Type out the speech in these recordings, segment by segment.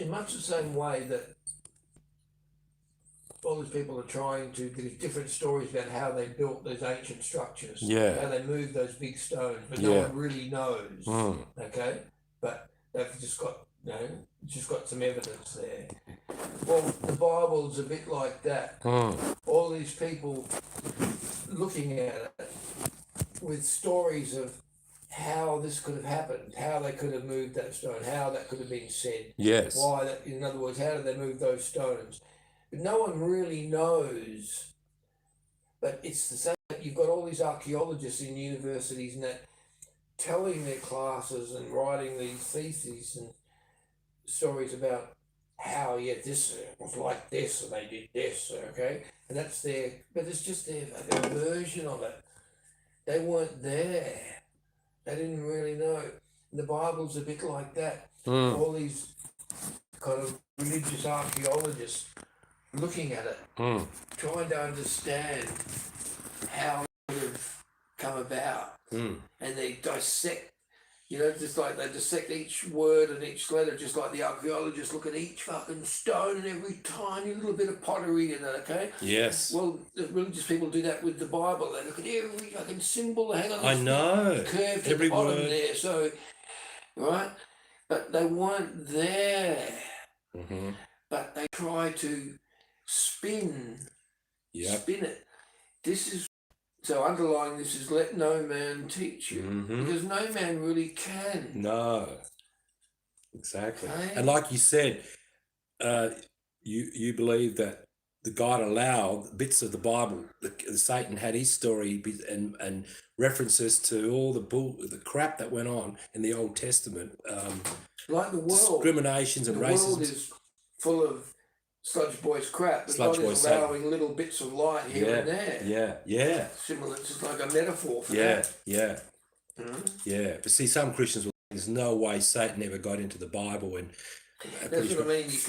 in much the same way that all these people are trying to, there's different stories about how they built those ancient structures, how they moved those big stones, but no one really knows. Okay, but they've just got, just got some evidence there. Well, the Bible's a bit like that. All these people looking at it with stories of how this could have happened, how they could have moved that stone, how that could have been said. Yes. Why that, in other words, how did they move those stones? But no one really knows. But it's the same. You've got all these archaeologists in universities and that telling their classes and writing these theses and stories about how, this was like this and they did this, okay? And that's their, but it's just their version of it. They weren't there. They didn't really know. And the Bible's a bit like that. All these kind of religious archaeologists looking at it, trying to understand how it would have come about. And they dissect, just like they dissect each word and each letter, just like the archaeologists look at each fucking stone and every tiny little bit of pottery in it, okay? Yes. Well, the religious people do that with the Bible. They look at every fucking symbol, hang on, I know. curved Every at the bottom word. there, so, right? But they weren't there. But they try to spin it. This is, so underlying this is let no man teach you, because no man really can. No, exactly. Okay? And like you said, you believe that the God allowed bits of the Bible. Satan had his story and references to all the crap that went on in the Old Testament. Like the world, discriminations and racism. The world is full of sludge boys crap, but God is allowing little bits of light here and there. Yeah. Similar, it's just like a metaphor for that. Yeah. But see, some Christians will say there's no way Satan ever got into the Bible, and that's what I mean. You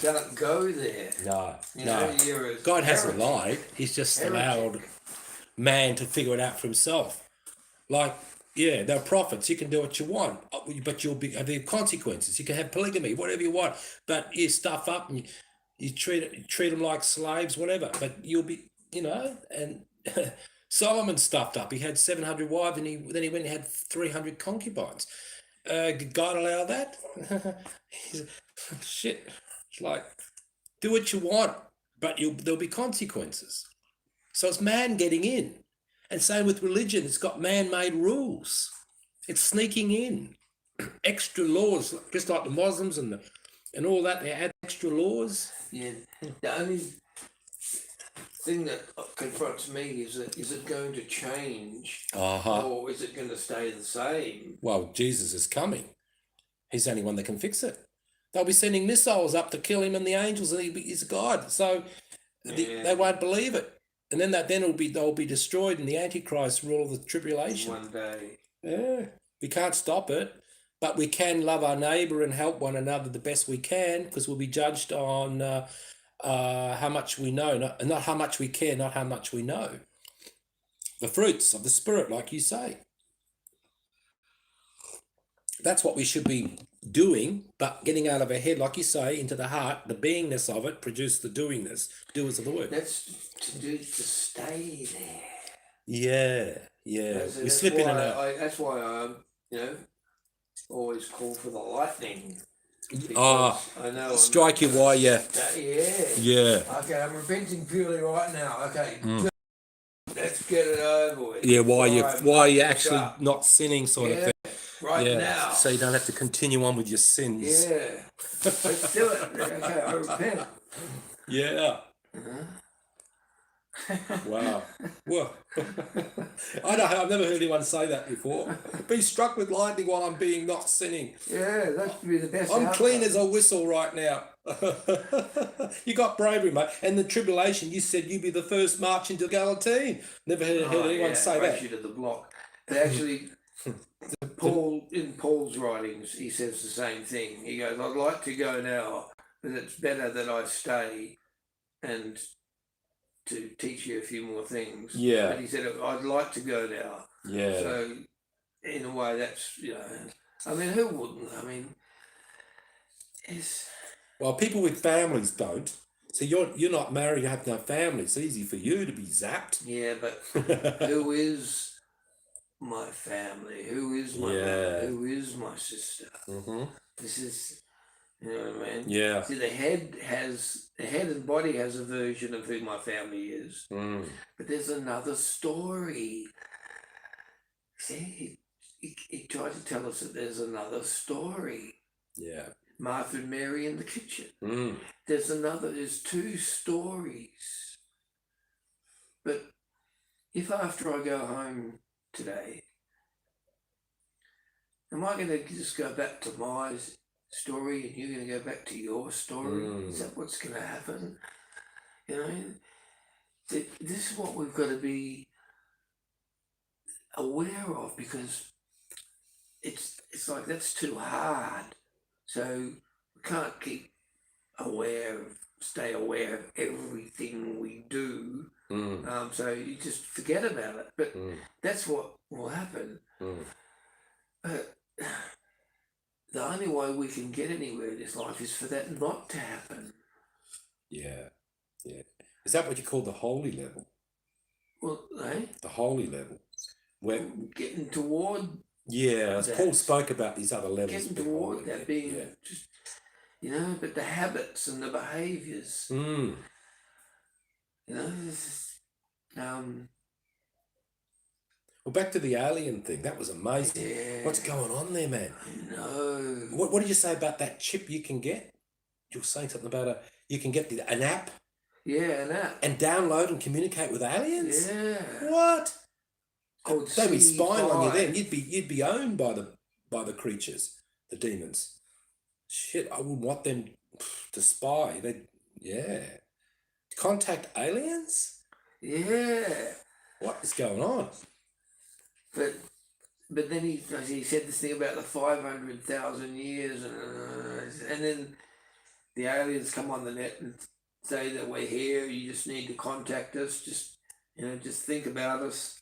can't go there. No. God hasn't lied. He's just allowed man to figure it out for himself. Like, they're prophets. You can do what you want, but you'll be there are consequences. You can have polygamy, whatever you want, but you stuff up and you treat them like slaves, whatever. But you'll be, and Solomon stuffed up. He had 700 wives, and then he went and had 300 concubines. Did God allow that? Shit. It's like, do what you want, but there'll be consequences. So it's man getting in. And same with religion, it's got man-made rules. It's sneaking in. Extra laws, just like the Muslims and all that, they add extra laws. Yeah. The only thing that confronts me is it going to change or is it going to stay the same? Well, Jesus is coming. He's the only one that can fix it. They'll be sending missiles up to kill him and the angels, and he's God. So they won't believe it. And then they'll be destroyed in the Antichrist rule of the tribulation. One day. Yeah. We can't stop it, but we can love our neighbour and help one another the best we can, because we'll be judged on how much we know, not how much we care, not how much we know. The fruits of the Spirit, like you say. That's what we should be doing, but getting out of our head, like you say, into the heart, the beingness of it, produce the doingness, doers of the word. That's to stay there. Yeah. We slip in and out. That's why I, always call for the lightning. I know. Strike you while you. Yeah. Okay, I'm repenting purely right now. Okay. Let's get it over with. Yeah, while you're actually not sinning, sort of thing. Right now. So you don't have to continue on with your sins. Yeah. Let's do it. Okay, I repent. Yeah. Wow. Well, I've never heard anyone say that before. Be struck with lightning while I'm being not sinning. Yeah, that should be the best. I'm clean as a whistle right now. You got bravery, mate. And the tribulation, you said you'd be the first march into Galatine. Never heard anyone say that. You to the block. They actually, in Paul's writings, he says the same thing. He goes, I'd like to go now, but it's better that I stay and to teach you a few more things. Yeah. But he said, I'd like to go now. Yeah. So, in a way, that's, I mean, who wouldn't? I mean, It's Well, people with families don't. So you're not married, you have no family. It's easy for you to be zapped. yeah, but who is my family? Who is my mother? Yeah. Who is my sister? Mm-hmm. This is, you know what I mean? Yeah. See, the head and body has a version of who my family is, Mm. but there's another story. See, he tried to tell us that there's another story. Yeah. Martha and Mary in the kitchen. Mm. There's two stories. But if after I go home today, am I going to just go back to my story and you're going to go back to your story? Is that what's going to happen? You know, this is what we've got to be aware of, because it's like that's too hard. So we can't stay aware of everything we do. So you just forget about it. But that's what will happen. But the only way we can get anywhere in this life is for that not to happen. Yeah. Yeah. Is that what you call the holy level? Well, The holy level. Where getting toward. Yeah, as Paul spoke about these other levels. Getting toward that being just, you know, but the habits and the behaviours. You know, well, back to the alien thing. That was amazing. Yeah. What's going on there, man? I know. What did you say about that chip you can get? You were saying something about you can get an app. Yeah, an app. And download and communicate with aliens? Yeah. What? Called They'd be spying on you C5. then. You'd be owned by the creatures, the demons. Shit, I wouldn't want them to spy. Contact aliens? Yeah. What is going on? But then he said this thing about the 500,000 years, and then the aliens come on the net and say that we're here. You just need to contact us. Just think about us.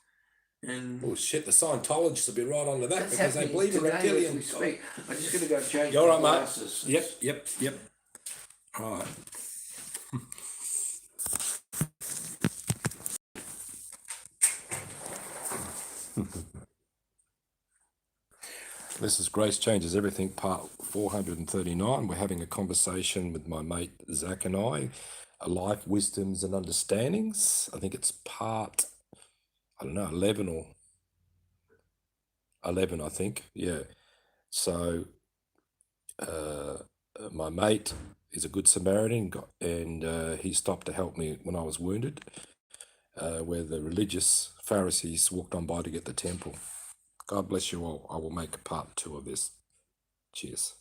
And oh shit, the Scientologists will be right onto that because they believe in reptilians. reptilians. We speak. I'm just going to go change You're my right, mate. glasses. Yep. All right. This is Grace Changes Everything, part 439. We're having a conversation with my mate Zach and I, life wisdoms and understandings. I think it's part, 11 I think. Yeah. So my mate is a good Samaritan, and he stopped to help me when I was wounded, where the religious Pharisees walked on by to get the temple. God bless you all. I will make part 2 of this. Cheers.